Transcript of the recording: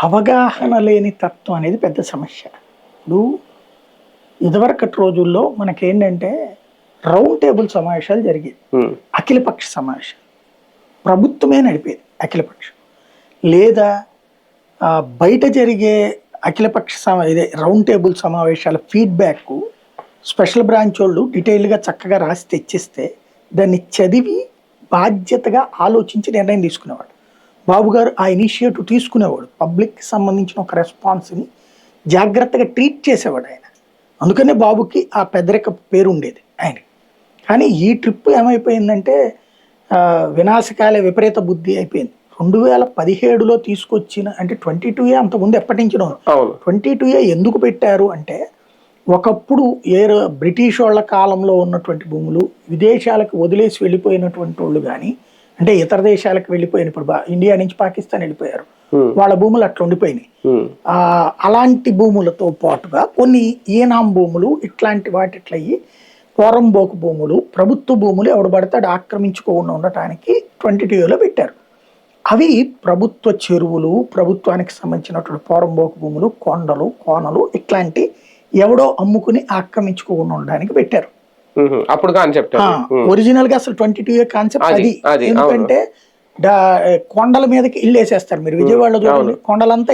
అవగాహన లేని తత్వం అనేది పెద్ద సమస్య. ఇప్పుడు ఇదివరకటి రోజుల్లో మనకేంటంటే రౌండ్ టేబుల్ సమావేశాలు జరిగేవి. అఖిలపక్ష సమావేశాలు. ప్రభుత్వమే నడిపేది అఖిలపక్షం. లేదా బయట జరిగే అఖిలపక్ష ఇదే రౌండ్ టేబుల్ సమావేశాల ఫీడ్బ్యాక్ స్పెషల్ బ్రాంచ్ వాళ్ళు డీటెయిల్గా చక్కగా రాసి తెచ్చిస్తే దాన్ని చదివి బాధ్యతగా ఆలోచించి నిర్ణయం తీసుకునేవాడు. బాబు గారు ఆ ఇనిషియేటివ్ తీసుకునేవాడు. పబ్లిక్కి సంబంధించిన ఒక రెస్పాన్స్ని జాగ్రత్తగా ట్రీట్ చేసేవాడు ఆయన. అందుకనే బాబుకి ఆ పెద్దరిక పేరు ఉండేది ఆయన. కానీ ఈ ట్రిప్ ఏమైపోయిందంటే వినాశకాల విపరీత బుద్ధి అయిపోయింది. 2017లో తీసుకొచ్చిన అంటే 22A అంతకుముందు ఎప్పటి నుంచినో 22A ఎందుకు పెట్టారు అంటే ఒకప్పుడు బ్రిటిష్ వాళ్ళ కాలంలో ఉన్నటువంటి భూములు విదేశాలకు వదిలేసి వెళ్ళిపోయినటువంటి వాళ్ళు కానీ అంటే ఇతర దేశాలకు వెళ్ళిపోయిన ఇప్పుడు ఇండియా నుంచి పాకిస్తాన్ వెళ్ళిపోయారు, వాళ్ళ భూములు అట్లా ఉండిపోయినాయి. అలాంటి భూములతో పాటుగా కొన్ని ఈనాం భూములు ఇట్లాంటి వాటిట్లయి పోరంబోకు భూములు ప్రభుత్వ భూములు ఎవడు పడతాడు ఆక్రమించుకోకుండా ఉండటానికి 22Aలో పెట్టారు. అవి ప్రభుత్వ చెరువులు, ప్రభుత్వానికి సంబంధించినటువంటి పోరంబోకు భూములు, కొండలు, కోనలు ఇట్లాంటి ఎవడో అమ్ముకుని ఆక్రమించుకోకుండా ఉండడానికి పెట్టారు. అప్పుడు కాన్సెప్ట్ ఒరిజినల్ గా అసలు 22A కాన్సెప్ట్ అది. ఎందుకంటే కొండల మీదకి ఇల్లు వేసేస్తారు. మీరు విజయవాడలో చూడండి, కొండలంతా